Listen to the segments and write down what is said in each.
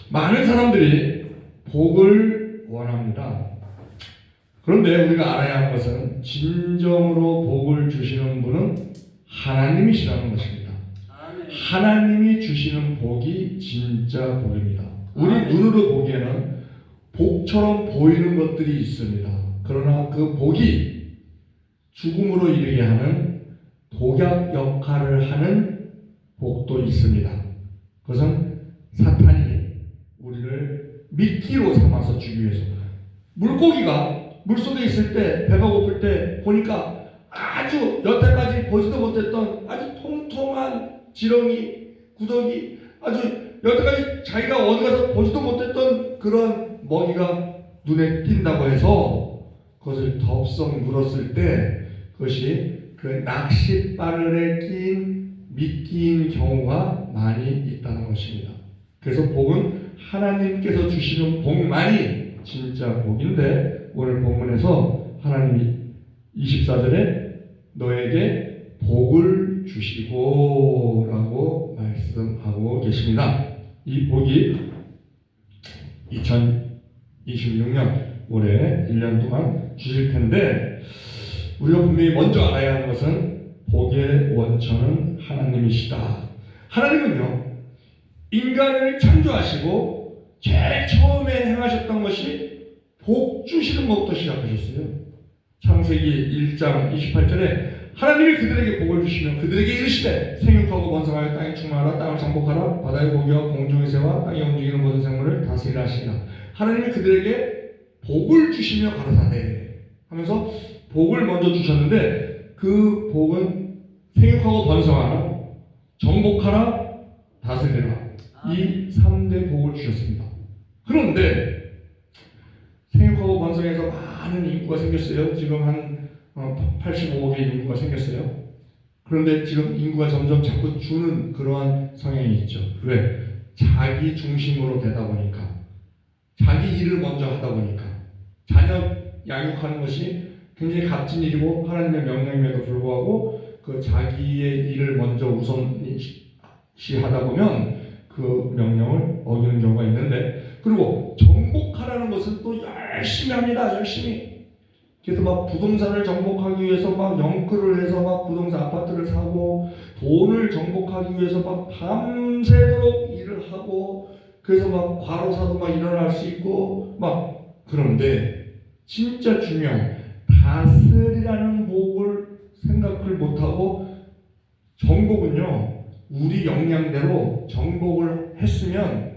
많은 사람들이 복을 원합니다. 그런데 우리가 알아야 할 것은 진정으로 복을 주시는 분은 하나님이시라는 것입니다. 하나님이 주시는 복이 진짜 복입니다. 우리 눈으로 보기에는 복처럼 보이는 것들이 있습니다. 그러나 그 복이 죽음으로 이르게 하는 독약 역할을 하는 복도 있습니다. 그것은 사탄이 우리를 미끼로 삼아서 주기 위해서. 물고기가 물속에 있을 때, 배가 고플 때 보니까 아주 여태까지 보지도 못했던 아주 통통한 지렁이, 구더기, 아주 여태까지 자기가 어디 가서 보지도 못했던 그런 먹이가 눈에 띈다고 해서 그것을 덥석 물었을 때 그것이 그 낚싯바늘에 낀 미끼인 경우가 많이 있다는 것입니다. 그래서 복은 하나님께서 주시는 복만이 진짜 복인데, 오늘 본문에서 하나님이 24절에 너에게 복을 주시고 라고 말씀하고 계십니다. 이 복이 2026년 올해 1년 동안 주실 텐데, 우리가 분명히 먼저 알아야 하는 것은 복의 원천은 하나님이시다. 하나님은요, 인간을 창조하시고 제일 처음에 행하셨던 것이 복 주시는 것부터 시작하셨어요. 창세기 1장 28절에 하나님이 그들에게 복을 주시며 그들에게 이르시되 생육하고 번성하여 땅에 충만하라, 땅을 정복하라, 바다의 고기와 공중의 새와 땅에 움직이는 모든 생물을 다스리라 하시니라. 하나님이 그들에게 복을 주시며 가라사대 하면서 복을 먼저 주셨는데, 그 복은 생육하고 번성하라, 정복하라, 다스리라, 이 3대 복을 주셨습니다. 그런데 생육하고 번성해서 많은 인구가 생겼어요. 지금 한 85억의 인구가 생겼어요. 그런데 지금 인구가 점점 자꾸 주는 그러한 성향이 있죠. 왜? 자기 중심으로 되다 보니까, 자기 일을 먼저 하다 보니까, 자녀 양육하는 것이 굉장히 값진 일이고 하나님의 명령임에도 불구하고 그 자기의 일을 먼저 우선시하다 보면 그 명령을 어기는 경우가 있는데, 그리고 정복하라는 것은 또 열심히 합니다. 열심히. 그래서 막 부동산을 정복하기 위해서 막 영끌을 해서 막 부동산 아파트를 사고, 돈을 정복하기 위해서 막 밤새도록 일을 하고, 그래서 막 과로사도 막 일어날 수 있고 막. 그런데 진짜 중요한 다스리라는 복을 생각을 못하고, 정복은요, 우리 역량대로 정복을 했으면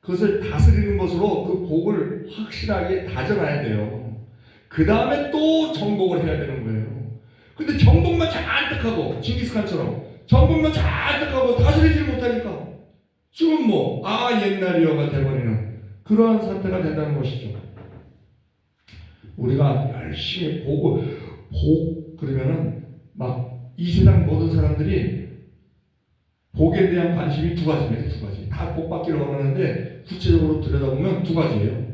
그것을 다스리는 것으로 그 복을 확실하게 다져놔야 돼요. 그 다음에 또 정복을 해야 되는 거예요. 근데 정복만 잔뜩 하고, 징기스칸처럼 정복만 잔뜩 하고 다스리지 못하니까 지금 옛날이여가 돼버리는 그러한 상태가 된다는 것이죠. 우리가 열심히 복 그러면은 막 이 세상 모든 사람들이 복에 대한 관심이 두 가지입니다. 두 가지. 다 복 받기를 원하는데 구체적으로 들여다보면 두 가지예요.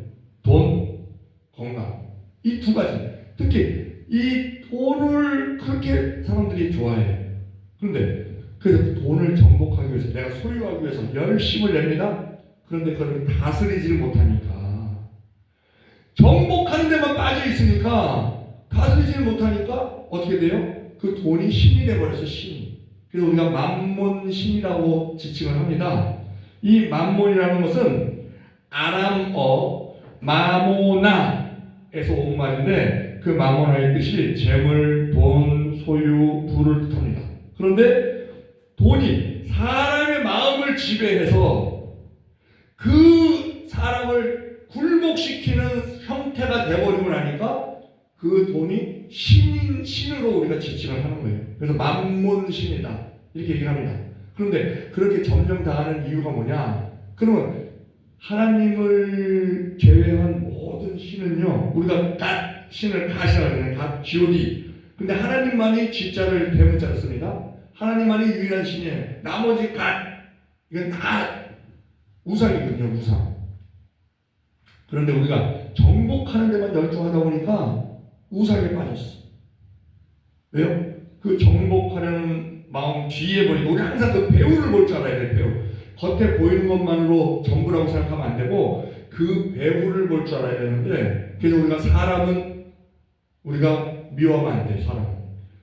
돈, 건강. 이 두 가지. 특히 이 돈을 그렇게 사람들이 좋아해요. 그런데 그래서 돈을 정복하기 위해서, 내가 소유하기 위해서 열심을 냅니다. 그런데 그걸 다스리지를 못하니까, 정복하는 데만 빠져 있으니까 다스리지를 못하니까 어떻게 돼요? 그 돈이 신이 돼버려서 신. 그래서 우리가 만몬신이라고 지칭을 합니다. 이 만몬이라는 것은 아람어 마모나에서 온 말인데, 그 마모나의 뜻이 재물, 돈, 소유, 부를 뜻합니다. 그런데 돈이 사람의 마음을 지배해서 그 사람을 굴복시키는 형태가 되어버리고 나니까 그 돈이 신으로 우리가 지칭을 하는 거예요. 그래서 만몬신이다 이렇게 얘기를 합니다. 그런데 그렇게 점령당하는 이유가 뭐냐? 그러면 하나님을 제외한 모든 신은요, 우리가 갓 신을 갓이라고 하잖아요. 갓, G-O-D. 근데 하나님만이 G자를 대문자로 씁니다. 하나님만이 유일한 신이에요. 나머지 갓, 이건 다 우상이거든요. 우상. 그런데 우리가 정복하는 데만 열중하다 보니까 우상에 빠졌어. 왜요? 그 정복하려는 마음 뒤에 보니까, 우리 항상 그 배우를 볼 줄 알아야 돼. 배우. 겉에 보이는 것만으로 전부라고 생각하면 안 되고 그 배후를 볼 줄 알아야 되는데, 그래서 우리가 사람은 우리가 미워하면 안 돼.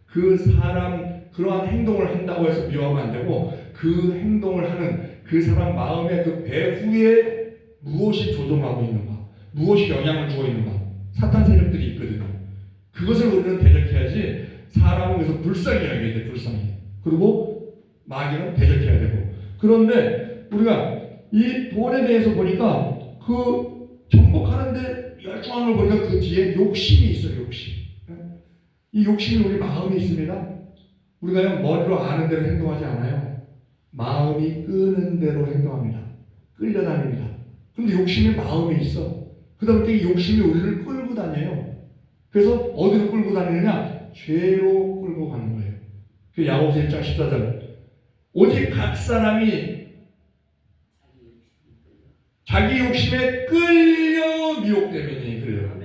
그 사람 그러한 행동을 한다고 해서 미워하면 안 되고, 그 행동을 하는 그 사람 마음의 그 배후에 무엇이 조종하고 있는가, 무엇이 영향을 주고 있는가, 사탄 세력들이 있거든요. 그것을 우리는 대적해야지. 사람은 그래서 불쌍히 여겨야 돼. 불쌍히. 그리고 마귀는 대적해야 되고. 그런데 우리가 이 돈에 대해서 보니까 그 정복하는데 열중하는 걸 보니까 그 뒤에 욕심이 있어요. 욕심. 이 욕심이 우리 마음에 있습니다. 우리가 머리로 아는 대로 행동하지 않아요. 마음이 끄는 대로 행동합니다. 끌려다닙니다. 근데 욕심이 마음에 있어. 그러다 보니까 이 욕심이 우리를 끌고 다녀요. 그래서 어디로 끌고 다니느냐? 죄로 끌고 가는 거예요. 그 야고보서 1장 14절. 오직 각 사람이 자기 욕심에 끌려 미혹되면이 그래요.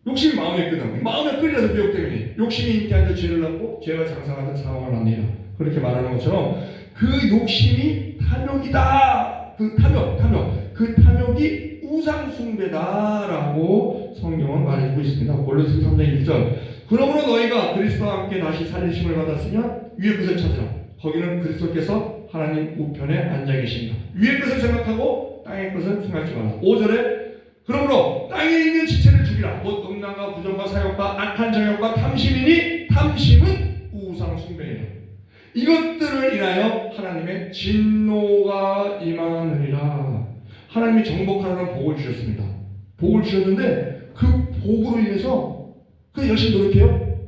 욕심이 마음에 끄는, 마음에 끌려서 미혹되면이, 욕심이 잉태한 자 죄를 낳고 죄가 장사하던 사망을 낳느니라. 그렇게 말하는 것처럼 그 욕심이 탐욕이다. 그 탐욕이 우상 숭배다라고 성경은 말해주고 있습니다. 골로새 3장 1절. 그러므로 너희가 그리스도와 함께 다시 살리심을 받았으면 위의 것을 찾으라. 거기는 그리스도께서 하나님 우편에 앉아 계십니다. 위의 것을 생각하고 땅의 것을 생각하지 말라. 5절에 그러므로 땅에 있는 지체를 죽이라. 곧 음란과 부정과 사욕과 악한 정욕과 탐심이니 탐심은 우상 숭배이라. 이것들을 인하여 하나님의 진노가 임하느니라. 하나님이 정복하라는 복을 주셨습니다. 복을 주셨는데 그 복으로 인해서 그 열심히 노력해요.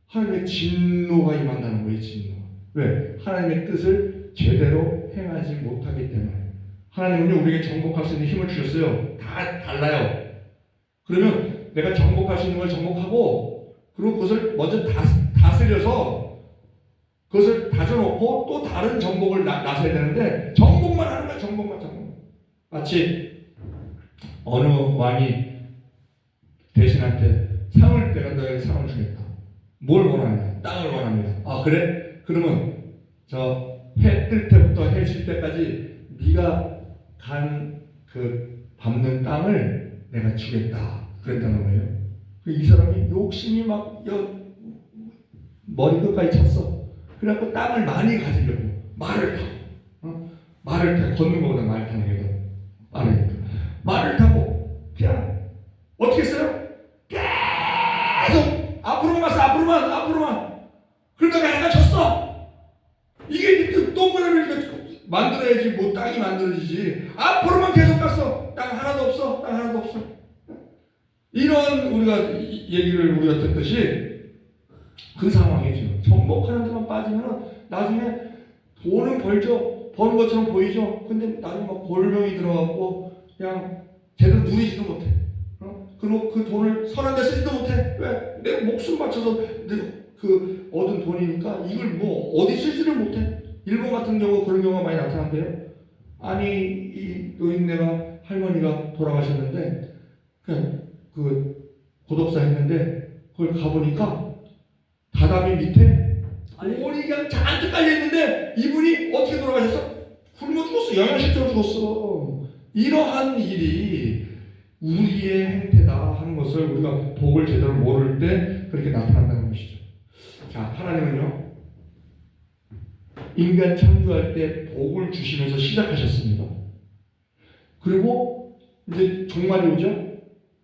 하나님의 진노가 임한다는 거예요. 진노. 왜? 하나님의 뜻을 제대로 행하지 못하기 때문에. 하나님은요 우리에게 정복할 수 있는 힘을 주셨어요. 다 달라요. 그러면 내가 정복할 수 있는 걸 정복하고, 그리고 그것을 먼저 다스려서 그것을 다져놓고 또 다른 정복을 나서야 되는데, 정복만 하는 거야. 정복만. 마치 어느 왕이 대신한테 내가 너에게 상을 주겠다. 뭘 원하냐? 땅을 원합니다. 아 그래? 그러면 저 해 뜰 때부터 해 질 때까지 네가 간 그 밟는 땅을 내가 주겠다. 그랬다는 거예요. 이 사람이 욕심이 막 머리 끝까지 찼어. 그래갖고 땅을 많이 가지려고 말을 타고, 말을 타고, 걷는 것보다 말 타는 게 더 빠르니까 말을 타고 그냥 어떻게 했어요? 계속 앞으로만 그러다가 해가 졌어. 이게 동그라미를 만들어야지 뭐 땅이 만들어지지. 앞으로만 계속 갔어. 땅 하나도 없어. 이런 우리가 얘기를 우리가 듣듯이 그 상황이죠. 정복하는 데만 빠지면 나중에 돈은 버는 것처럼 보이죠. 근데 나중에 막 골병이 들어가고 그냥 제대로 누리지도 못해. 그리고 그 돈을 선한 데 쓰지도 못해. 왜? 내 목숨 바쳐서 그 얻은 돈이니까 이걸 뭐 어디 쓰지를 못해. 일본 같은 경우 그런 경우가 많이 나타난대요. 아니 이 노인네가 할머니가 돌아가셨는데 그 고독사 했는데 그걸 가보니까 다다미 밑에 돈이 그냥 잔뜩 깔려있는데 이분이 어떻게 돌아가셨어? 굶어 죽었어. 영양실조로 죽었어. 이러한 일이 우리의 행태다 하는 것을 우리가 복을 제대로 모를 때 그렇게 나타난다는 것이죠. 자, 하나님은요 인간 창조할 때 복을 주시면서 시작하셨습니다. 그리고 이제 종말이 오죠.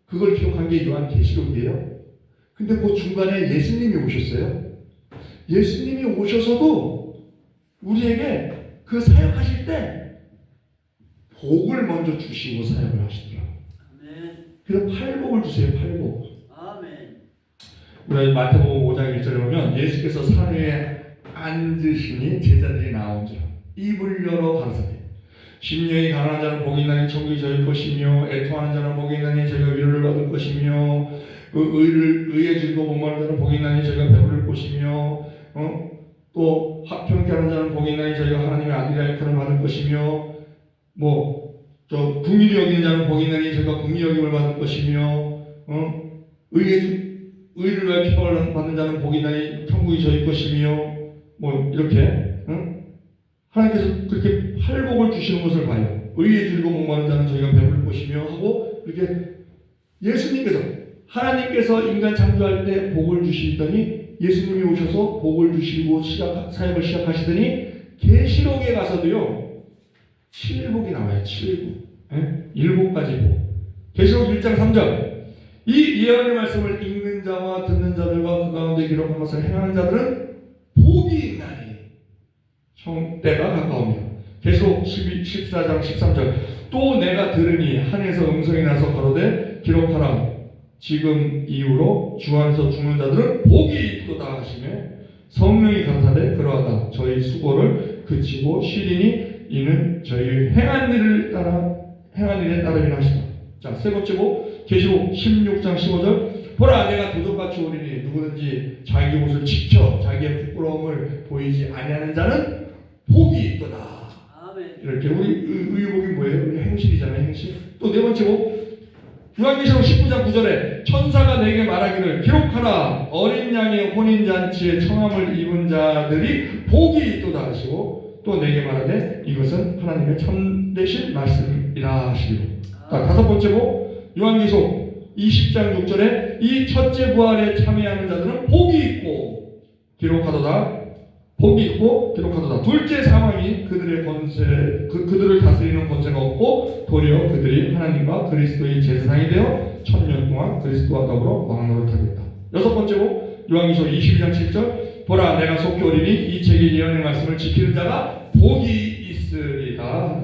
그걸 기록한 게 요한계시록이에요. 근데 그 중간에 예수님이 오셨어요. 예수님이 오셔서도 우리에게 그 사역하실 때 복을 먼저 주시고 사역을 하시더라고요. 그래서 팔복을 주세요. 팔복. 아멘. 우리 마태복음 5장 1절에 보면 예수께서 산 위에 앉으시니 제자들이 나온지라 입을 열어 가라사대 심령이 가난한 자는 복이 있나니 천국이 저희 것이며 애통하는 자는 복이 있나니 저희가 위로를 받을 것이며 의에 즐거워 목마른 자는 복이 있나니 저희가 배부를 것이며 또 화평케 하는 자는 복이 있나니 저희가 하나님의 아들이라 일컬음을 받을 것이며 긍휼히 여기는 자는 복이 있나니 저희가 긍휼히 여김을 받을 것이며 의를 위하여 핍박을 받는 자는 복이 있나니 천국이 저희 것이며 이렇게 하나님께서 그렇게 팔복을 주시는 것을 봐요. 의에 줄이고 목마른 자는 저희가 배부를 것이며 하고 이렇게 예수님께서 하나님께서 인간 창조할 때 복을 주시더니 예수님이 오셔서 복을 주시고 사역을 시작하시더니 계시록에 가서도요 7복이 나와요. 7복. 7가지 복. 계시록 1장 3절 이 예언의 말씀을 읽는 자와 듣는 자들과 그 가운데 기록한 것을 행하는 자들은 복이 있나니 때가 가까우며 계시록 14장 13절 또 내가 들으니 하늘에서 음성이 나서 가로되 기록하라 지금 이후로 주 안에서 죽는 자들은 복이 있도다 하시며 성령이 감사되 그러하다 저희 수고를 그치고 쉬리니 이는 저희 행한 일에 따름이라 하시다. 자, 세 번째고 계시록 16장 15절 보라 내가 도적같이 오리니 누구든지 자기 옷을 지켜 자기의 부끄러움을 보이지 아니하는 자는 복이 있도다. 아멘. 이렇게 우리 의복이 뭐예요? 우리 행실이잖아요. 행실. 또 네 번째고 요한계시록 19장 9절에 천사가 내게 말하기를 기록하라 어린 양의 혼인잔치에 청함을 입은 자들이 복이 있도다 하시고 또 내게 말하되 이것은 하나님의 참되신 말씀이라 하시기로. 자, 다섯 번째고 요한계시록 20장 6절에 이 첫째 부활에 참여하는 자들은 복이 있고 기록하도다. 복이 있고 기록하도다. 둘째 사망이 그들의 권세 그들을 다스리는 권세가 없고 도리어 그들이 하나님과 그리스도의 제사장이 되어 1000년 동안 그리스도와 더불어 왕노릇하겠다. 여섯 번째로 요한계시록 22장 7절 보라 내가 속히 오리니 이 책의 예언의 말씀을 지키는 자가 복이 있으리라.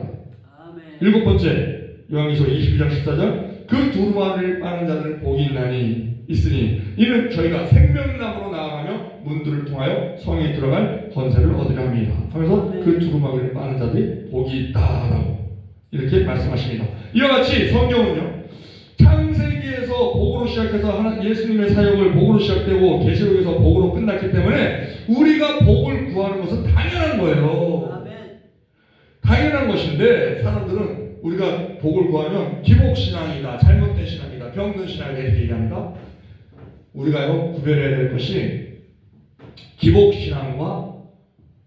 아멘. 일곱 번째 요한계시록 22장 14절 그 두루마리를 빠는 자들은 복이 있으니 이는 저희가 생명나무로 나아가며 문들을 통하여 성에 들어갈 권세를 얻으려 합니다. 하면서 그 두루마리를 빠는 자들이 복이 있다라고 이렇게 말씀하십니다. 이와 같이 성경은요 창세기에서 복으로 시작해서 예수님의 사역을 복으로 시작되고 계시록에서 복으로 끝났기 때문에 우리가 복을 구하는 것은 당연한 거예요. 아멘. 당연한 것인데 사람들은 우리가 복을 구하면 기복신앙이다, 잘못된 신앙이다, 병든 신앙이다 이렇게 얘기합니다. 우리가요 구별해야 될 것이 기복신앙과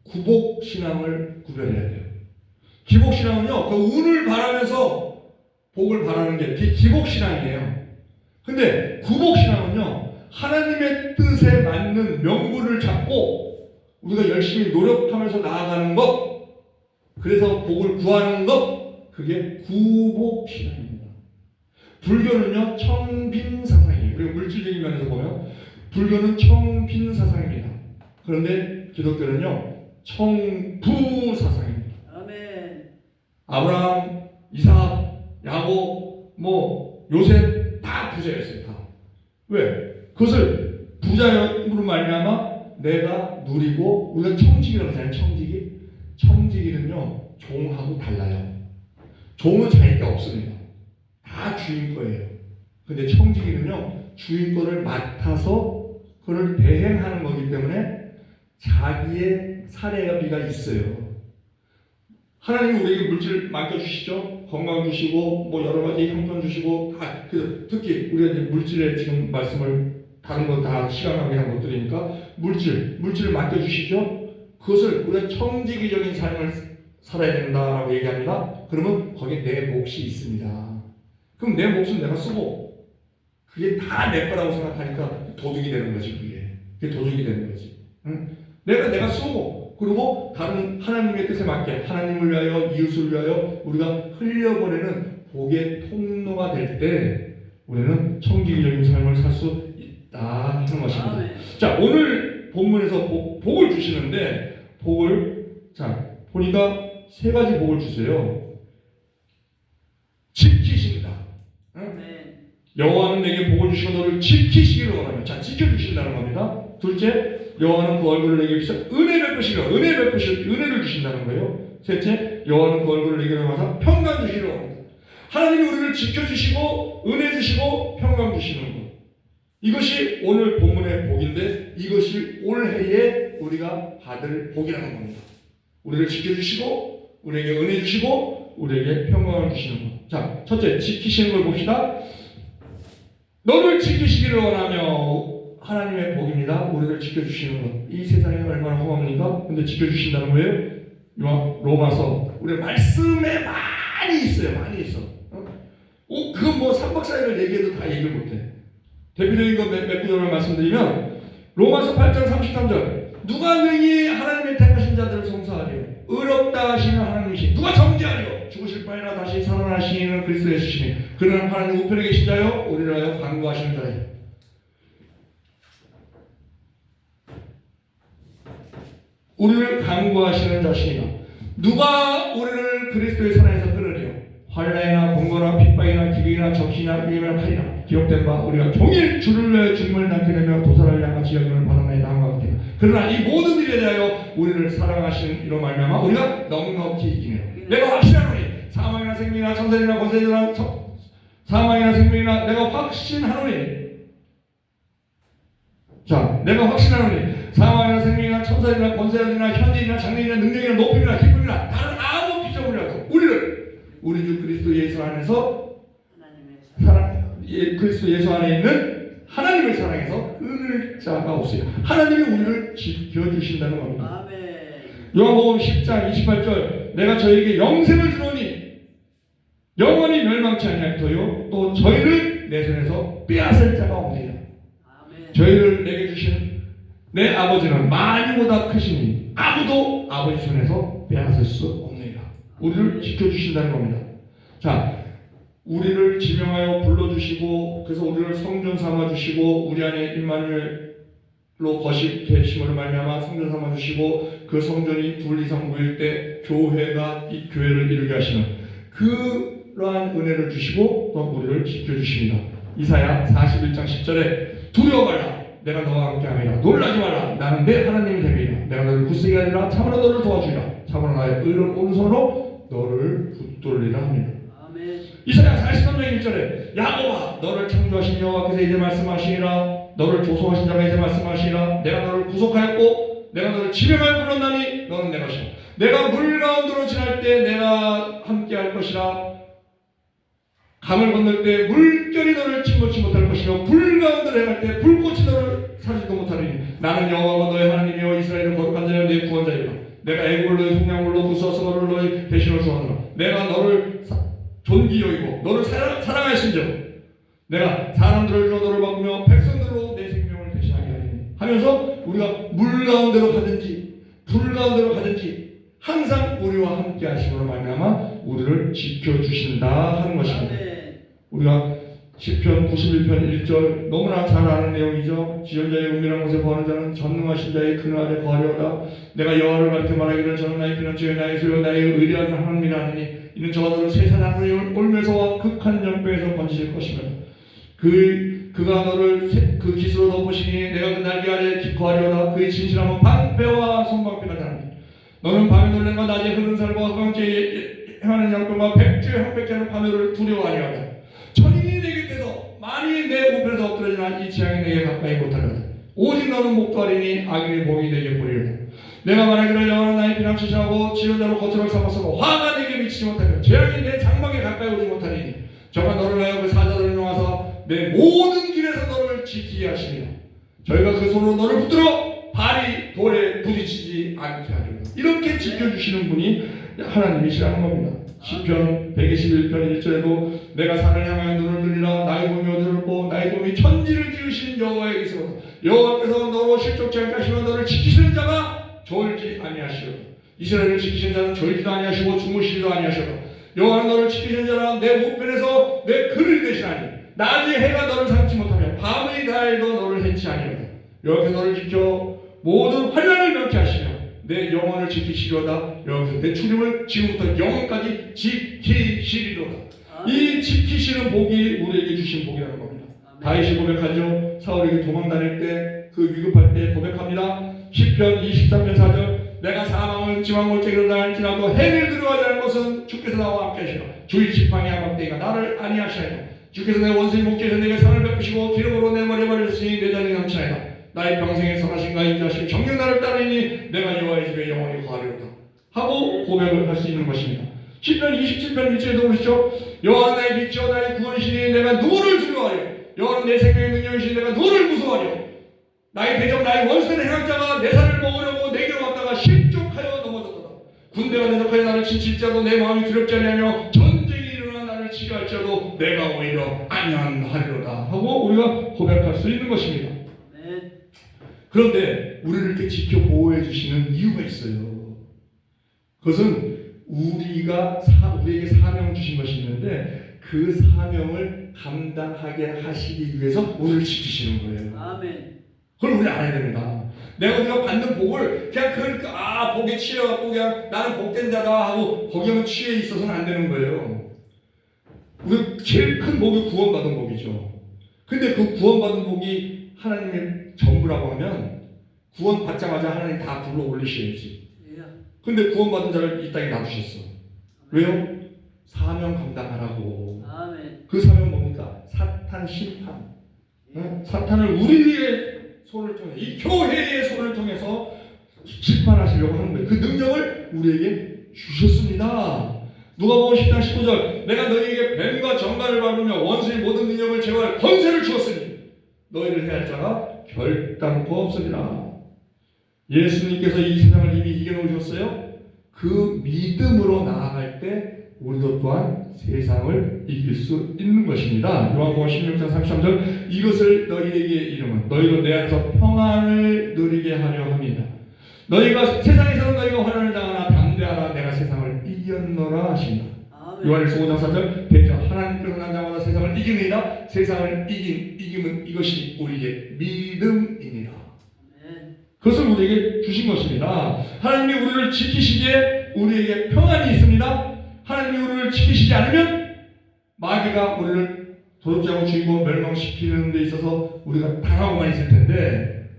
구복신앙을 구별해야 돼요. 기복신앙은요 그 운을 바라면서 복을 바라는 게 기복신앙이에요. 근데 구복신앙은요 하나님의 뜻에 맞는 명분을 잡고 우리가 열심히 노력하면서 나아가는 것, 그래서 복을 구하는 것, 그게 구복신앙입니다. 불교는요 청빈사상이에요. 우리가 물질적인 면에서 보면 불교는 청빈사상입니다. 그런데 기독교는요 청부사상입니다. 아멘. 아브라함, 이삭, 야곱, 요셉 다 부자였어요. 다. 왜? 그것을 부자로 말미암아 내가 누리고 우리가 청직이라고 하잖아요. 청직이는요 종하고 달라요. 종은 자기 게 없습니다. 다 주인 거예요. 근데 청지기는요 주인 거를 맡아서 그걸 대행하는 거기 때문에 자기의 사례비가 있어요. 하나님이 우리에게 물질 맡겨주시죠. 건강 주시고 여러 가지 형편 주시고 다. 특히 우리가 이제 물질에 지금 말씀을 다른 거 다 시간 낭비한 것들이니까 물질을 맡겨주시죠. 그것을 우리가 청지기적인 삶을 살아야 된다라고 얘기합니다. 그러면 거기에 내 몫이 있습니다. 그럼 내 몫은 내가 쓰고 그게 다 내 거라고 생각하니까 도둑이 되는 거지. 그게 도둑이 되는 거지. 응? 내가 쓰고 그리고 다른 하나님의 뜻에 맞게 하나님을 위하여 이웃을 위하여 우리가 흘려보내는 복의 통로가 될 때 우리는 청지기적인 삶을 살 수 있다 하는 것입니다. 아멘. 자, 오늘 본문에서 복을 주시는데 보니까 세 가지 복을 주세요. 지키신다. 응? 여호와는 내게 복을 주시고 너를 지키시기를 원하며. 자, 지켜주신다는 겁니다. 둘째, 여호와는 그 얼굴을 내게 비춰 은혜를 은혜를 주신다는 거예요. 셋째, 여호와는 그 얼굴을 내게 비춰서 평강 주시기를 원합니다. 하나님이 우리를 지켜주시고 은혜 주시고 평강 주시는 것. 이것이 오늘 본문의 복인데 이것이 올해에 우리가 받을 복이라는 겁니다. 우리를 지켜주시고 우리에게 은혜 주시고 우리에게 평강을 주시는 것. 자, 첫째, 지키시는 걸 봅시다. 너를 지키시기를 원하며. 하나님의 복입니다. 우리를 지켜주시는 것. 이 세상이 얼마나 험합니까? 근데 지켜주신다는 거예요. 로마서 우리 말씀에 많이 있어요. 많이 있어. 그건 뭐 3박 4일을 얘기해도 다 얘기를 못해. 대표적인 거 몇 구절만 말씀드리면 로마서 8장 33절 누가 능히 하나님의 택하신 자들을 송사하리요 의롭다 하시는 하나님이시 누가 정죄하리요 죽으실 바에나 다시 살아나시는 그리스도 예수시니 그는 하나님 우편에 계신 자요 우리를 하여 간구하시는 자요. 우리를 간구하시는 자시니라. 누가 우리를 그리스도의 사랑에서 끌으리요 환난이나 공고나 핍박이나 기근이나 적신이나 위험이나 칼이나 기록된 바 우리가 종일 주를 위하여 죽음을 낳게 되며 도살을 향하여 여김을 받아내야 함과 같으나 그러나 이 모든 일에 대하여 우리를 사랑하시는 이로 말미암아 우리가 넉넉히 이기네요. 내가 확신하노니 사망이나 생명이나 천사이나 권세이나 사망이나 생명이나 내가 확신하노니 자 내가 확신하노니 사망이나 생명이나 천사이나 권세이나 현재이나 장래이나 능력이나 높임이나 기쁨이나 다른 아무 피조물이라도 우리를 우리 주 그리스도 예수 안에서 그리스도 예수 안에 있는 하나님을 사랑해서 끊을 자가 없어요. 하나님이 우리를 지켜주신다는 겁니다. 요한복음 10장 28절 내가 저에게 영생을 주노니 영원히 멸망치 아니하리요 또 저희를 내 손에서 빼앗을 자가 없느니라. 저희를 내게 주신 내 아버지는 많이보다 크시니 아무도 아버지 손에서 빼앗을 수 없느니라. 우리를 지켜주신다는 겁니다. 자, 우리를 지명하여 불러주시고 그래서 우리를 성전 삼아주시고 우리 안에 임마누엘로 거식되심으로 말미암아 성전 삼아주시고 그 성전이 둘 이상 모일 때 교회가 이 교회를 이루게 하시는 그러한 은혜를 주시고 또 우리를 지켜주십니다. 이사야 41장 10절에 두려워 말라 내가 너와 함께 함이라 놀라지 말라 나는 내 하나님이 됨이라 내가 너를 굳세게 하리라 참으로 너를 도와주리라 참으로 나의 의로운 오른손으로 너를 붙들리라 합니다. 이사야 43장 1절에 야곱아 너를 창조하신 여호와께서 이제 말씀하시니라 너를 조성하신 자가 이제 말씀하시니라 내가 너를 구속하였고 내가 너를 지명하여 불렀나니 너는 내 것이라 내가 물 가운데로 지날 때 내가 함께 할 것이라 강을 건널 때 물결이 너를 침몰치 못할 것이며 불 가운데로 행할 때 불꽃이 너를 사지도 못하리니 나는 여호와가 너의 하나님이여 이스라엘의 거룩한 자여 내 구원자이라 내가 애굽을 너의 속량물로 구수하서 너를 너의 대신으로 주었노라 내가 너를 존귀 여기고 너를 사랑하신즉 내가 사람들을 주어 너를 바꾸며 백성들로 내 생명을 대신하게 하리니 하면서 우리가 물 가운데로 가든지 불 가운데로 가든지 항상 우리와 함께 하심으로 말미암아 우리를 지켜주신다 하는 것입니다. 우리가 시편 91편 1절 너무나 잘 아는 내용이죠. 지존자의 은밀한 곳에 거하는 자는 전능하신 자의 그늘 아래 거하려다 내가 여호와를 가리켜 말하기를 저는 나의 피난처여 나의 소유 나의 의리한 하나님이라 하느니 이는 저가 너를 세상을 올면서와 극한 연병에서 건지실 것이며 그가 너를 그 기수로 덮으시니 내가 그 날개 아래 기거하려다 그의 진실함은 방패와 손방패가 다르니 너는 밤에 놀랜과 낮에 흐른 살과 허강지에 행하는 양병과 백주에 항백케 하는 파멸을 두려워하리하다 천인이 내 곁에서 만이 내 우편에서 엎드러지나 이 재앙이 내게 가까이 못하리로다 오직 너는 목도하리니 악인의 봉이 내게 보리로다 내가 말하기를 여호와는 나의 피난처시하고 지존자로 거처를 삼았으므로 화가 내게 미치지 못하며 재앙이 내 장막에 가까이 오지 못하리니 저가 너를 위하여 그 사자들을 용하사 내 모든 길에서 너를 지키게 하시리라 저희가 그 손으로 너를 붙들어 발이 돌에 부딪히지 않게 하리라. 이렇게 지켜주시는 분이 하나님이시라는 겁니다. 시편 121편 1절에도 내가 산을 향하여 눈을 들리라 나의 몸이 어디를 보고 나의 몸이 천지를 지으신 여호와의 있으로다 여호와께서 너로 실족지 않게 하시면 너를 지키시는 자가 졸지 아니하시리라 이스라엘을 지키시는 자는 졸지도 아니하시고 주무시지도 아니하시리라 여호와는 너를 지키시는 자라 내 우편에서 내 그를 대신하니 낮의 해가 너를 삼지 못하며 밤의 달도 너를 해치 아니하리라 여호와께서 너를 지켜 모든 환난을 면케 하시며 내 영혼을 지키시려다 여기서 내 출입을 지금부터 영원까지 지키시리로다. 이 지키시는 복이 우리에게 주신 복이라는 겁니다. 다윗이 고백하죠. 사울에게 도망 다닐 때 그 위급할 때 고백합니다. 시편 23편 4절 내가 사망을 지왕골짜기로 날지라도 해를 두려워하지 않을 것은 주께서 나와 함께 하시라 주의 지팡이 한박대기가 나를 안위하시나이다 주께서 내 원수의 목전에서 내게 상을 베푸시고 기름으로 내 머리에 바르셨으니 내 자리 넘치나이다 나의 평생에 선하신가 인자하시고 정녕 나를 따르니 내가 여호와의 집에 영원히 거하리로다 하고 고백을 할 수 있는 것입니다. 시편 27편 1절에도 보시죠. 여호와는 나의 빛이요 나의 구원이시니 내가 누구를 두려워하려 여호와는 내 생명의 능력이시니 내가 누구를 무서워하려 나의 대적 나의 원수된 행악자가 내 살을 먹으려고 내게로 왔다가 실족하여 넘어졌도다. 군대가 대적하여 나를 치칠지라도 내 마음이 두렵지 아니하며 전쟁이 일어나 나를 치려 할지라도 내가 오히려 안녕하리로다 하고 우리가 고백할 수 있는 것입니다. 그런데 우리를 이렇게 지켜 보호해 주시는 이유가 있어요. 그것은 우리에게 사명 주신 것이 있는데 그 사명을 감당하게 하시기 위해서 우리를 지키시는 거예요. 아멘. 그걸 우리 알아야 됩니다. 우리가 받는 복을 그냥 복에 취해갖고 그냥 나는 복된 자다 하고 거기에만 취해 있어서는 안 되는 거예요. 우리 제일 큰 복이 구원받은 복이죠. 근데 그 구원받은 복이 하나님의 전부라고 하면 구원받자마자 하나님 다 불러 올리셔야지. 근데 구원받은 자를 이 땅에 놔두셨어. 왜요? 사명 감당하라고. 아멘. 그 사명 뭡니까? 사탄 심판. 사탄을 우리의 손을 통해, 이 교회의 손을 통해서 심판하시려고 하는 거예요. 그 능력을 우리에게 주셨습니다. 누가복음 10장 19절 내가 너희에게 뱀과 정갈을 밟으며 원수의 모든 능력을 제거할 권세를 주었으니 너희를 해할 자가 결단코 없으리라. 예수님께서 이 세상을 이미 이겨놓으셨어요. 그 믿음으로 나아갈 때 우리도 또한 세상을 이길 수 있는 것입니다. 요한복음 16장 33절 이것을 너희에게 이름은 너희로 내 안에서 평안을 누리게 하려 합니다. 너희가 세상에서는 너희가 환난을 당하나 담대하라 내가 세상을 이겼노라 하십니다. 요한일서 5장 4절 대저 하나님께서 난 자마다 세상을 이기느니라. 세상을 이김은 이것이 우리의 믿음이니라. 그것을 우리에게 주신 것입니다. 하나님이 우리를 지키시기에 우리에게 평안이 있습니다. 하나님이 우리를 지키시지 않으면 마귀가 우리를 도둑질하고 죽이고 멸망시키는 데 있어서 우리가 당하고만 있을 텐데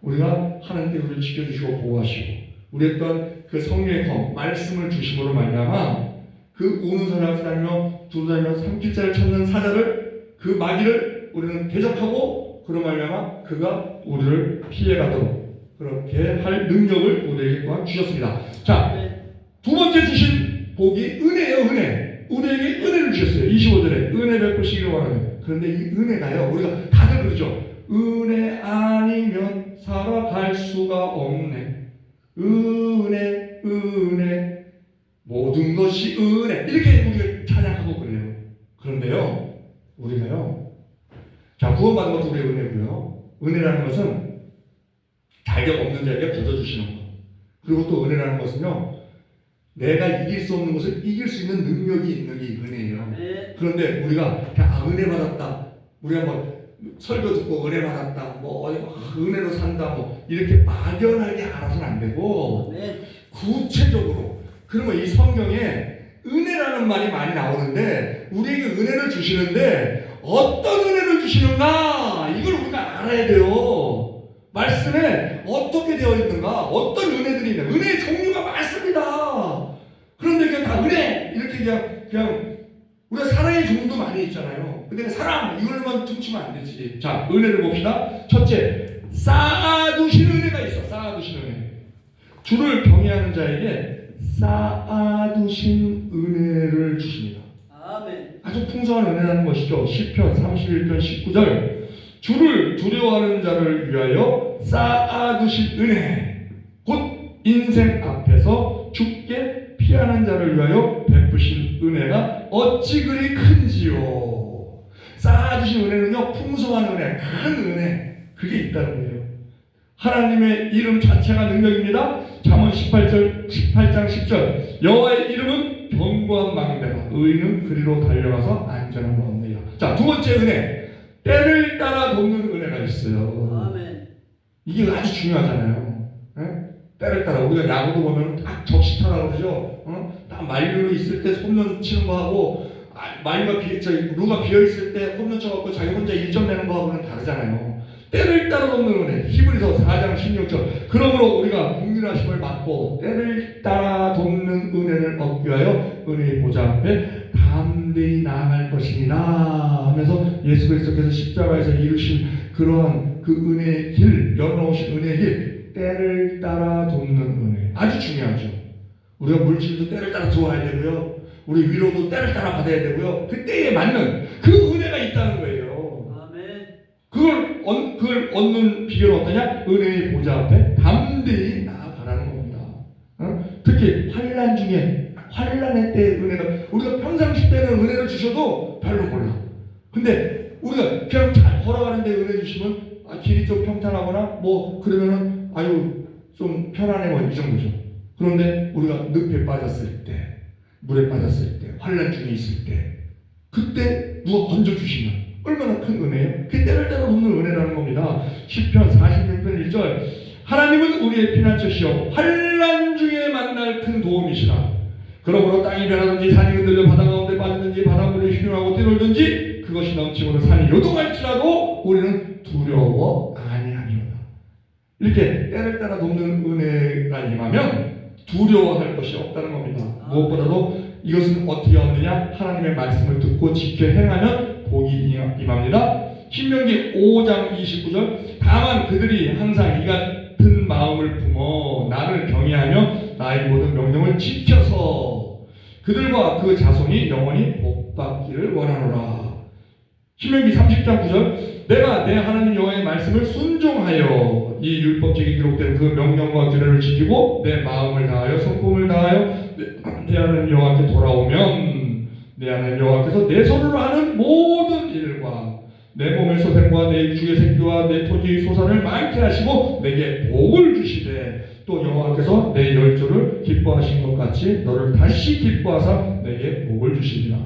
우리가 하나님께 우리를 지켜주시고 보호하시고 우리 했던 그 성령의 검 말씀을 주심으로 말미암아 그 우는 사람을 다니며 두루다니며 삼킬자를 찾는 사자를 그 마귀를 우리는 대적하고 그로 말미암아 그가 우리를 피해가도록 그렇게 할 능력을 우리에게 또한 주셨습니다. 자, 두 번째 주신 복이 은혜예요. 은혜. 우리에게 은혜를 주셨어요. 25절에 은혜 베푸시기를 원하는. 그런데 이 은혜가요, 우리가 다들 그러죠. 은혜 아니면 살아갈 수가 없네. 은혜 모든 것이 은혜 이렇게 우리가 찬양하고 그래요. 그런데요 우리가요 자 구원받은 것도 우리의 은혜고요. 은혜라는 것은 자격 없는 자에게 거둬주시는 것. 그리고 또 은혜라는 것은요 내가 이길 수 없는 것을 이길 수 있는 능력이 있는 게 은혜예요. 그런데 우리가 그냥 은혜 받았다 우리가 뭐 설교 듣고 은혜 받았다 뭐 은혜로 산다 뭐 이렇게 막연하게 알아서는 안 되고 구체적으로 그러면 이 성경에 은혜라는 말이 많이 나오는데 우리에게 은혜를 주시는데 어떤 은혜를 주시는가 이걸 우리가 알아야 돼요. 말씀에 어떻게 되어 있는가 어떤 은혜들이 있나 은혜의 종류가 많습니다. 그런데 그냥 다 은혜 이렇게 그냥 우리가 사랑의 종류도 많이 있잖아요. 근데 사랑 이걸로만 퉁치면 안 되지. 자 은혜를 봅시다. 첫째 쌓아두신 은혜가 있어. 쌓아두신 은혜. 주를 경외하는 자에게 쌓아두신 은혜를 주십니다. 아멘. 아주 풍성한 은혜라는 것이죠. 시편 31편 19절 주를 두려워하는 자를 위하여 쌓아두신 은혜 곧 인생 앞에서 죽게 피하는 자를 위하여 베푸신 은혜가 어찌 그리 큰지요. 쌓아두신 은혜는요 풍성한 은혜 큰 은혜 그게 있다는 거예요. 하나님의 이름 자체가 능력입니다. 잠언 18장 10절 여호와의 이름은 견고한 망대라 의인은 그리로 달려가서 안전함을 얻느니라. 자, 두 번째 은혜 때를 따라 돕는 은혜가 있어요. 아멘. 이게 아주 중요하잖아요. 때를 따라 우리가 야구도 보면 딱 적시타라고 그러죠. 딱 만루로 있을 때 홈런 치는 거 하고 만루가 루가 비어 있을 때 홈런 쳐갖고 자기 혼자 1점 내는 거하고는 다르잖아요. 때를 따라 돕는 은혜. 히브리서 4장 16절 그러므로 우리가 긍휼하심을 받고 때를 따라 돕는 은혜를 얻기 위하여 은혜의 보좌 앞에 담대히 나아갈 것이니라 하면서 예수 그리스도께서 십자가에서 이루신 그러한 그 은혜의 길 열어놓으신 은혜의 길 때를 따라 돕는 은혜 아주 중요하죠. 우리가 물질도 때를 따라 들어와야 되고요. 우리 위로도 때를 따라 받아야 되고요. 그 때에 맞는 그 은혜가 있다는 거예요. 그걸 얻는 비결은 어떠냐? 은혜의 보좌 앞에 담대히 나아가라는 겁니다. 특히 환난 중에, 환난의 때 은혜가, 우리가 평상시 때는 은혜를 주셔도 별로 몰라. 근데 우리가 그냥 잘 걸어가는데 은혜 주시면 길이 좀 평탄하거나 뭐 그러면은 아유 좀 편안해 뭐 이 정도죠. 그런데 우리가 늪에 빠졌을 때, 물에 빠졌을 때, 환난 중에 있을 때, 그때 누가 건져주시면 얼마나 큰 은혜예요? 그 때를 따라 돕는 은혜라는 겁니다. 시편 46편 1절, 하나님은 우리의 피난처시여 환난 중에 만날 큰 도움이시라. 그러므로 땅이 변하든지 산이 흔들려 바다 가운데 빠지든지 바닷물이 휘황하고 뛰놀든지 그것이 넘치고는 산이 요동할지라도 우리는 두려워 아니하리로다. 이렇게 때를 따라 돕는 은혜가 임하면 두려워할 것이 없다는 겁니다. 무엇보다도 이것은 어떻게 얻느냐? 하나님의 말씀을 듣고 지켜 행하면 복이 임합니다. 신명기 5장 29절, 다만 그들이 항상 이 같은 마음을 품어 나를 경외하며 나의 모든 명령을 지켜서 그들과 그 자손이 영원히 복받기를 원하노라. 신명기 30장 9절, 내가 내 하나님 여호와의 말씀을 순종하여 이 율법책에 기록된 그 명령과 규례를 지키고 내 마음을 다하여 성품을 다하여 내 하나님 여호와께 돌아오면 내 하나님 여호와께서 내 손으로 하는 모든 일과 내 몸의 소생과 내 주의 새끼와 내 토지 소산을 많게 하시고 내게 복을 주시되 또 여호와께서 내 열조를 기뻐하신 것 같이 너를 다시 기뻐하사 내게 복을 주시리라.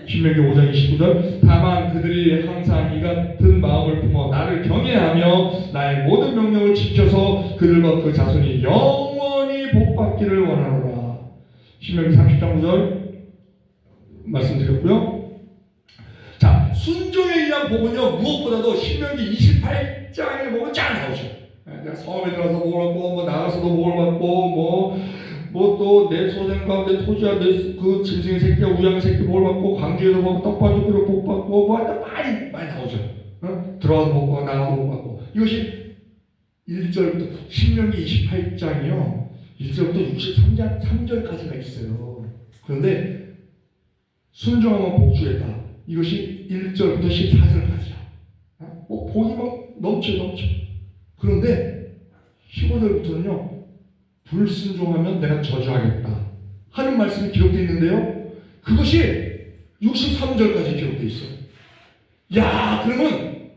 신명기 5장 29절, 다만 그들이 항상 이 같은 마음을 품어 나를 경외하며 나의 모든 명령을 지켜서 그들과 그 자손이 영원히 복받기를 원하노라. 신명기 30장 9절 말씀드렸고요. 자, 순종에 의한 복은요 무엇보다도 신명기 28장에 보면 쫙 나오죠. 내가 성읍에 들어가서 복을 받고 뭐 나가서도 복을 받고 뭐 또 내 소생 가운데 토지와 내 그 짐승의 새끼와 우양의 새끼 복을 받고 광주에서 뭐 떡반죽으로 복 받고 뭐 많이 나오죠. 들어가서 복 받고 나가서 복 받고. 이것이 1절부터 신명기 28장이요 1절부터 63장 3절까지가 있어요. 그런데 순종하면 복 주겠다. 이것이 1절부터 14절까지야. 복이 막 넘쳐. 그런데 15절부터는요 불순종하면 내가 저주하겠다 하는 말씀이 기록되어 있는데요, 그것이 63절까지 기록되어 있어요. 야, 그러면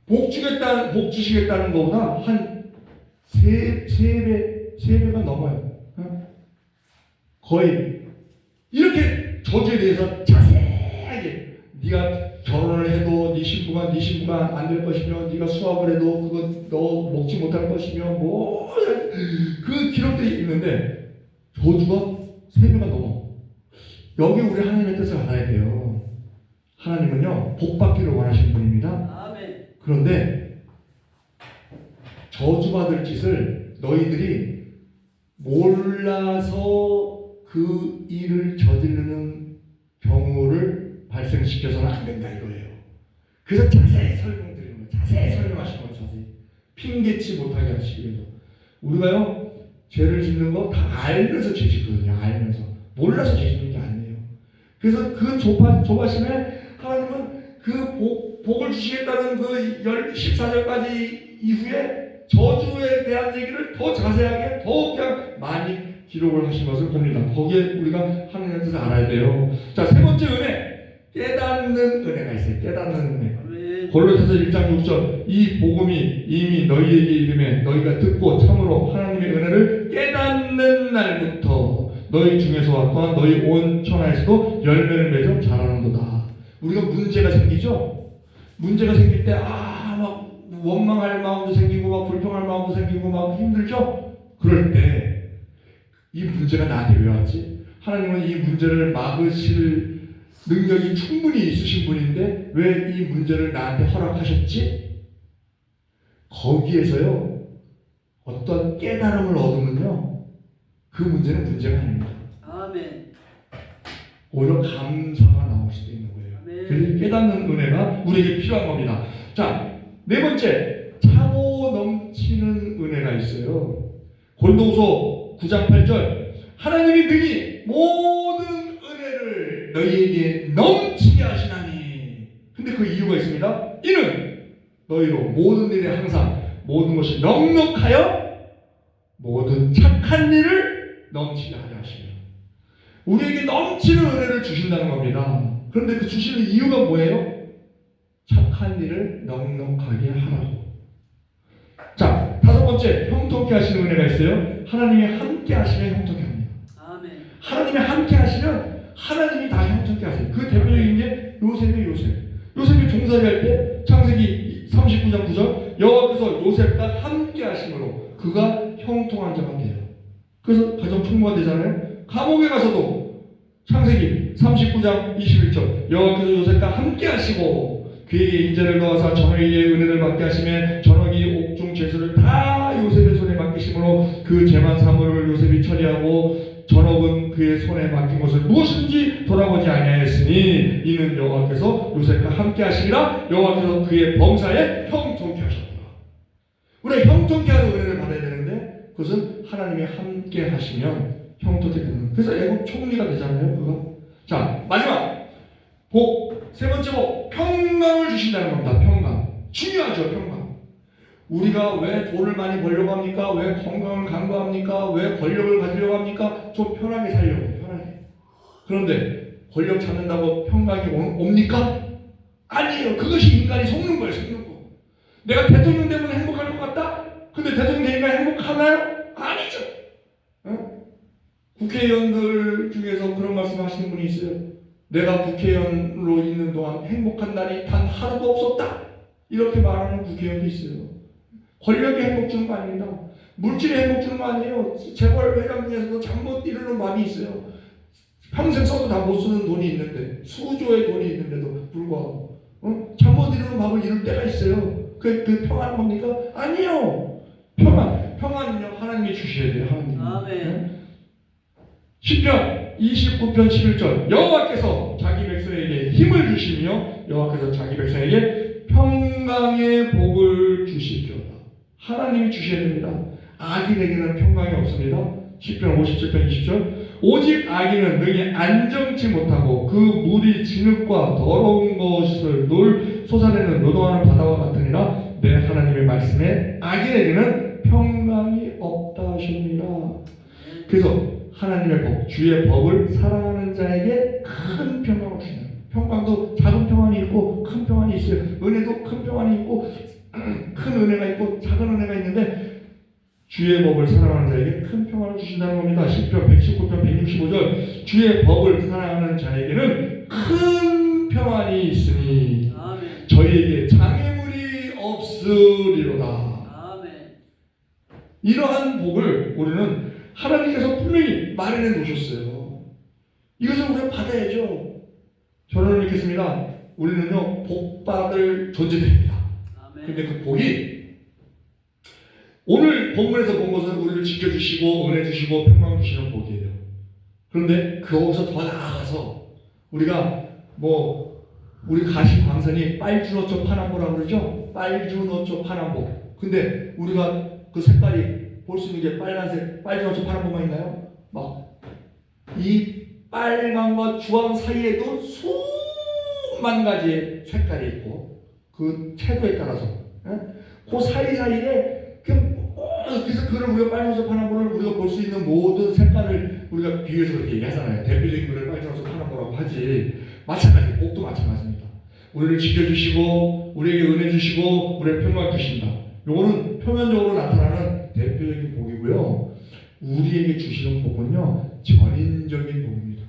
복 주시겠다는 것보다 한 세 배가 넘어요. 거의 이렇게 저주에 대해서 자세하게, 네가 결혼을 해도 네 신부가 안 될 것이며, 네가 수학을 해도 그거 너 먹지 못할 것이며, 뭐 그 기록되어 있는데 저주가 3배가 넘어. 여기 우리 하나님의 뜻을 알아야 돼요. 하나님은요 복받기를 원하시는 분입니다. 아멘. 그런데 저주받을 짓을 너희들이 몰라서 그 일을 저지르는 경우를 발생시켜서는 안 된다 이거예요. 그래서 자세히 설명드리는 거예요. 자세히 설명하시는 거예요. 자세히 핑계치 못하게 하시기 위해서. 우리가요 죄를 짓는 거 다 알면서 죄 짓거든요. 알면서. 몰라서 죄 짓는 게 아니에요. 그래서 그 조바심에 하나님은 그 복을 주시겠다는 그 14절까지 이후에 저주에 대한 얘기를 더 자세하게 더 그냥 많이 기록을 하신 것을 봅니다. 거기에 우리가 하나님의 뜻을 알아야 돼요. 자, 세 번째 은혜, 깨닫는 은혜가 있어요. 깨닫는 은혜. 골로새서 1장 6절, 이 복음이 이미 너희에게 이름에 너희가 듣고 참으로 하나님의 은혜를 깨닫는 날부터 너희 중에서와 또한 너희 온 천하에서도 열매를 맺어 자라는도다. 우리가 문제가 생기죠. 문제가 생길 때 막 원망할 마음도 생기고 막 불평할 마음도 생기고 막 힘들죠. 그럴 때 이 문제가 나한테 왜 왔지? 하나님은 이 문제를 막으실 능력이 충분히 있으신 분인데 왜 이 문제를 나한테 허락하셨지? 거기에서요 어떤 깨달음을 얻으면요 그 문제는 문제가 아닙니다. 아멘. 오히려 감사가 나올 수도 있는 거예요. 아멘. 그래서 깨닫는 은혜가 우리에게 필요한 겁니다. 자, 네 번째, 차고 넘치는 은혜가 있어요. 고린도후서 9장 8절, 하나님이 능히 모든 은혜를 너희에게 넘치게 하시나니. 근데 그 이유가 있습니다. 이는 너희로 모든 일에 항상 모든 것이 넉넉하여 모든 착한 일을 넘치게 하게 하시며 우리에게 넘치는 은혜를 주신다는 겁니다. 그런데 그 주시는 이유가 뭐예요? 착한 일을 넉넉하게 하라고. 자, 다섯 번째, 형통케 하시는 은혜가 있어요. 하나님이 함께 하시면 형통케 합니다. 아멘. 하나님이 함께 하시면 하나님이 다 형통케 하세요. 그 대표적인 게 요셉이에요. 요셉이 종살이할 때 창세기 39장 9절 여호와께서 요셉과 함께 하심으로 그가 형통한 자가 돼요. 그래서 가정 총무가 되잖아요. 감옥에 가서도 창세기 39장 21절 여호와께서 요셉과 함께 하시고 그에게 인자를 넣어서 전어기의 은혜를 받게 하시며 전어기 옥중 죄수를 다 요셉의 손에 맡기심으로 그 재만 사물을 요셉이 처리하고 전업은 그의 손에 맡긴 것을 무엇인지 돌아보지 아니하였으니 이는 여호와께서 요셉과 함께 하시리라. 여호와께서 그의 범사에 형통케 하셨더라. 우리가 형통케 하는 은혜를 받아야 되는데 그것은 하나님이 함께 하시면 형통케 되는 거예요. 그래서 애국 총리가 되잖아요. 그거. 자, 마지막 복, 세 번째 복, 평강을 주신다는 겁니다. 평강. 중요하죠. 평강. 우리가 왜 돈을 많이 벌려고 합니까? 왜 건강을 강구합니까? 왜 권력을 가지려고 합니까? 좀 편하게 살려고. 편하게. 그런데 권력 찾는다고 평강이 옵니까? 아니에요. 그것이 인간이 속는 거예요. 속는 거. 내가 대통령 되면 행복할 것 같다? 근데 대통령 되니까 행복하나요? 아니죠. 어? 국회의원들 중에서 그런 말씀 하시는 분이 있어요. 내가 국회의원으로 있는 동안 행복한 날이 단 하루도 없었다. 이렇게 말하는 국회의원도 있어요. 권력이 행복 주는 거 아닙니다. 물질이 행복 주는 거 아니에요. 재벌 회장 중에서도 잠 못 이루는 마음이 있어요. 평생 써도 다 못 쓰는 돈이 있는데 수조의 돈이 있는데도 불구하고 잠 못 이루는 밥을 이룰 때가 있어요. 그 평안한 겁니까? 아니요. 평안은요 하나님이 주셔야 돼요. 하나님. 아멘. 시편 29편 11절 여호와께서 자기 백성에게 힘을 주시며 여호와께서 자기 백성에게 평강의 복을 주시리로다. 하나님이 주셔야 됩니다. 악인에게는 평강이 없습니다. 시편 57편 20절 오직 악인은 능히 안정치 못하고 그 물이 진흙과 더러운 것을 늘 솟아내는 노동하는 바다와 같으니라. 내 하나님의 말씀에 악인에게는 평강이 없다 하십니다. 그래서 하나님의 법, 주의 법을 사랑하는 자에게 큰 평강을 주시는. 평강도 작은 평안이 있고 큰 평안이 있어요. 은혜도 큰 평안이 있고 큰 은혜가 있고 작은 은혜가 있는데 주의 법을 사랑하는 자에게 큰 평안을 주신다는 겁니다. 시편 119편 165절 주의 법을 사랑하는 자에게는 큰 평안이 있으니 아멘. 저희에게 장애물이 없으리로다. 아멘. 이러한 복을 우리는 하나님께서 분명히 마련해 놓으셨어요. 이것을 우리가 받아야죠. 결론을 읽겠습니다. 우리는요 복받을 존재들입니다. 근데 그 복이 오늘 본문에서 본 것은 우리를 지켜주시고 은혜 주시고 평강 주시는 복이에요. 그런데 거기서 더 나아가서 우리가 우리 가시광선이 빨주노초 파남보라고 그러죠. 빨주노초 파남보. 근데 우리가 그 색깔이 볼 수 있는 게 빨간색 빨주노초 파남보만 있나요? 막 이 빨강과 주황 사이에도 수만 가지의 색깔이 있고 그 채도에 따라서 그 사이사이에 그래서 그걸 우리가 빨간색 파남보를 우리가 볼 수 있는 모든 색깔을 우리가 비교해서 그렇게 얘기하잖아요. 대표적인 거를 빨간색 파남보라고 하지. 마찬가지 복도 마찬가지입니다. 우리를 지켜주시고 우리에게 은혜 주시고 우리의 평강 주신다. 요거는 표면적으로 나타나는 대표적인 복이고요. 우리에게 주시는 복은요 전인적인 복입니다.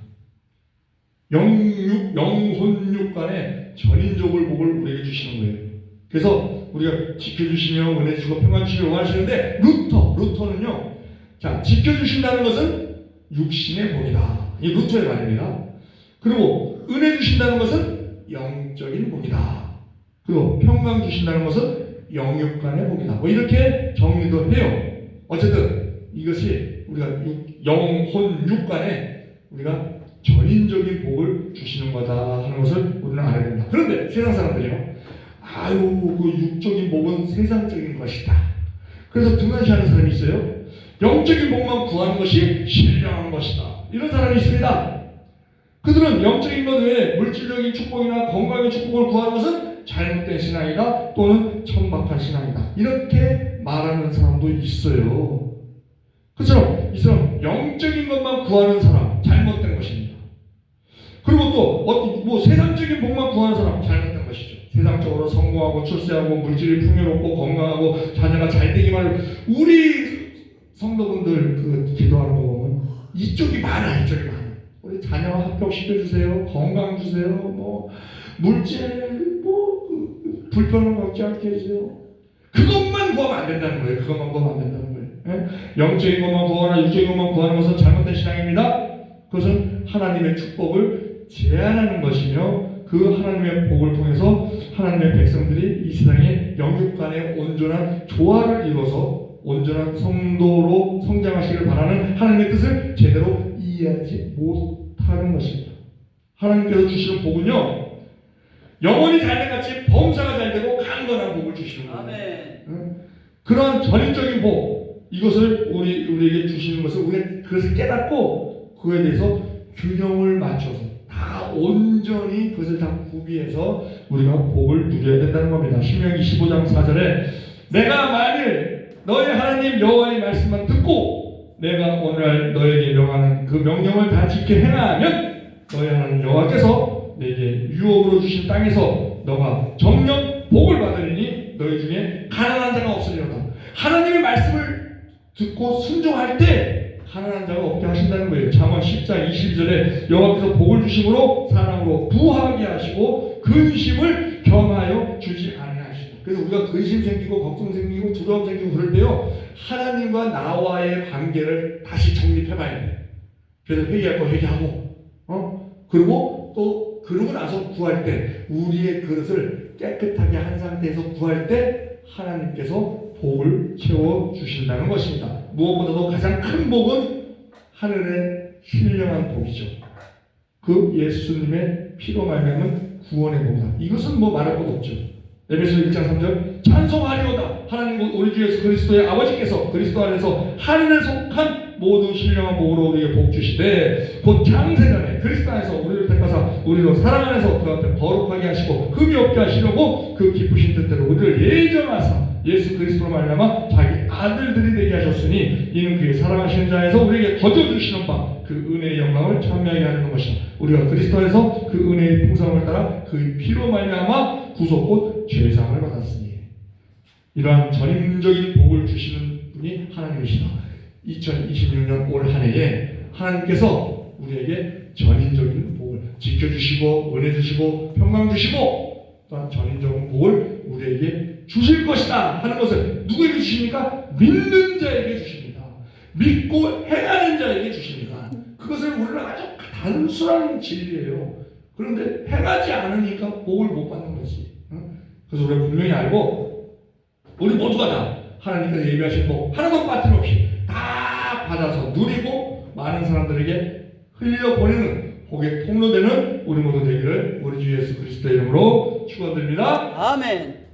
영혼육 간의 전인적을 복을 우리에게 주시는 거예요. 그래서 우리가 지켜주시며 은혜 주시고 평강 주시며 원하시는데 루터는요 자 지켜주신다는 것은 육신의 복이다. 이 루터의 말입니다. 그리고 은혜 주신다는 것은 영적인 복이다. 그리고 평강 주신다는 것은 영육간의 복이다. 이렇게 정리도 해요. 어쨌든 이것이 우리가 영혼육간에 우리가 전인적인 복을 주시는 거다 하는 것을 우리는 알아야 됩니다. 그런데 세상 사람들이요, 그 육적인 복은 세상적인 것이다. 그래서 등한시하는 사람이 있어요. 영적인 복만 구하는 것이 신령한 것이다. 이런 사람이 있습니다. 그들은 영적인 것 외에 물질적인 축복이나 건강의 축복을 구하는 것은 잘못된 신앙이다 또는 천박한 신앙이다. 이렇게 말하는 사람도 있어요. 그처럼 이처럼 영적인 것만 구하는 사람 잘못된 것입니다. 그리고 또 세상적인 복만 구하는 사람 잘못된 것이죠. 세상적으로 성공하고 출세하고 물질이 풍요롭고 건강하고 자녀가 잘 되기만 하고 우리 성도분들 그 기도하는 거 보면 이쪽이 많아. 우리 자녀 합격시켜주세요. 건강 주세요. 물질 불편함 갖지 않게 해주세요. 그것만 구하면 안 된다는 거예요. 그것만 구하면 안 된다는 거예요. 예? 영적인 것만 구하거나 육적인 것만 구하는 것은 잘못된 신앙입니다. 그것은 하나님의 축복을 제한하는 것이며 그 하나님의 복을 통해서 하나님의 백성들이 이 세상에 영육 간의 온전한 조화를 이루어서 온전한 성도로 성장하시길 바라는 하나님의 뜻을 제대로 이해하지 못하는 것입니다. 하나님께서 주시는 복은요, 영혼이 잘된 같이 범사가 잘되고 강건한 복을 주시는 거예요. 아멘. 그런 전인적인 복, 이것을 우리에게 주시는 것을 우리가 그것을 깨닫고 그에 대해서 균형을 맞춰서 다 온전히 그것을 다 구비해서 우리가 복을 누려야 된다는 겁니다. 신명기 15장 4절에 내가 만일 너의 하나님 여호와의 말씀만 듣고 내가 오늘날 너에게 명하는 그 명령을 다 지켜 행하면 너의 하나님 여호와께서 내게 유업으로 주신 땅에서 너가 정령 복을 받으리니 너희 중에 가난한 자가 없으리로다. 하나님의 말씀을 듣고 순종할 때 가난한 자가 없게 하신다는 거예요. 잠언 10장 22절에 여호와께서 복을 주심으로 사랑으로 부하게 하시고 근심을 겸하여 주지 아니하시다. 그래서 우리가 근심 생기고 걱정 생기고 두려움 생기고 그럴 때요, 하나님과 나와의 관계를 다시 정립해봐야 돼. 그래서 회개할 거 회개하고, 그리고 또 그러고 나서 구할 때 우리의 그릇을 깨끗하게 한 상태에서 구할 때 하나님께서 복을 채워 주신다는 것입니다. 무엇보다도 가장 큰 복은 하늘의 신령한 복이죠. 그 예수님의 피로 말미암은 구원의 복이다. 이것은 말할 것 없죠. 에베소 1장 3절 찬송하리로다. 하나님 우리 주 예수 그리스도의 아버지께서 그리스도 안에서 하늘에 속한 모든 신령한 복으로 우리에게 복 주시되 곧 창세전에 그리스도 안에서 우리를 택하사 우리로 사랑 안에서 그 앞에 거룩하게 하시고 흠이 없게 하시려고 그 기쁘신 뜻대로 우리를 예정하사 예수 그리스도로 말미암아 자기 아들들이 되게 하셨으니 이는 그의 사랑하시는 자에서 우리에게 거저 주시는 바 그 은혜의 영광을 찬미하게 하는 것이다. 우리가 그리스도 안에서 그 은혜의 풍성을 따라 그 피로 말미암아 구속 곧 죄사함을 받았으니 이러한 전인적인 복을 주시는 분이 하나님이시다. 2026년 올 한 해에 하나님께서 우리에게 전인적인 복을 지켜주시고 은혜 주시고 평강 주시고 또한 전인적인 복을 우리에게 주실 것이다 하는 것을 누구에게 주십니까? 믿는 자에게 주십니다. 믿고 행하는 자에게 주십니다. 그것을 우리는 아주 단순한 진리예요. 그런데 행하지 않으니까 복을 못 받는 거지. 그래서 우리가 분명히 알고 우리 모두가 다 하나님께서 예비하신 복 하나도 빠짐없이 다 받아서 누리고 많은 사람들에게 흘려보내는 복의 통로되는 우리 모두 되기를 우리 주 예수 그리스도의 이름으로 축원드립니다. 아멘.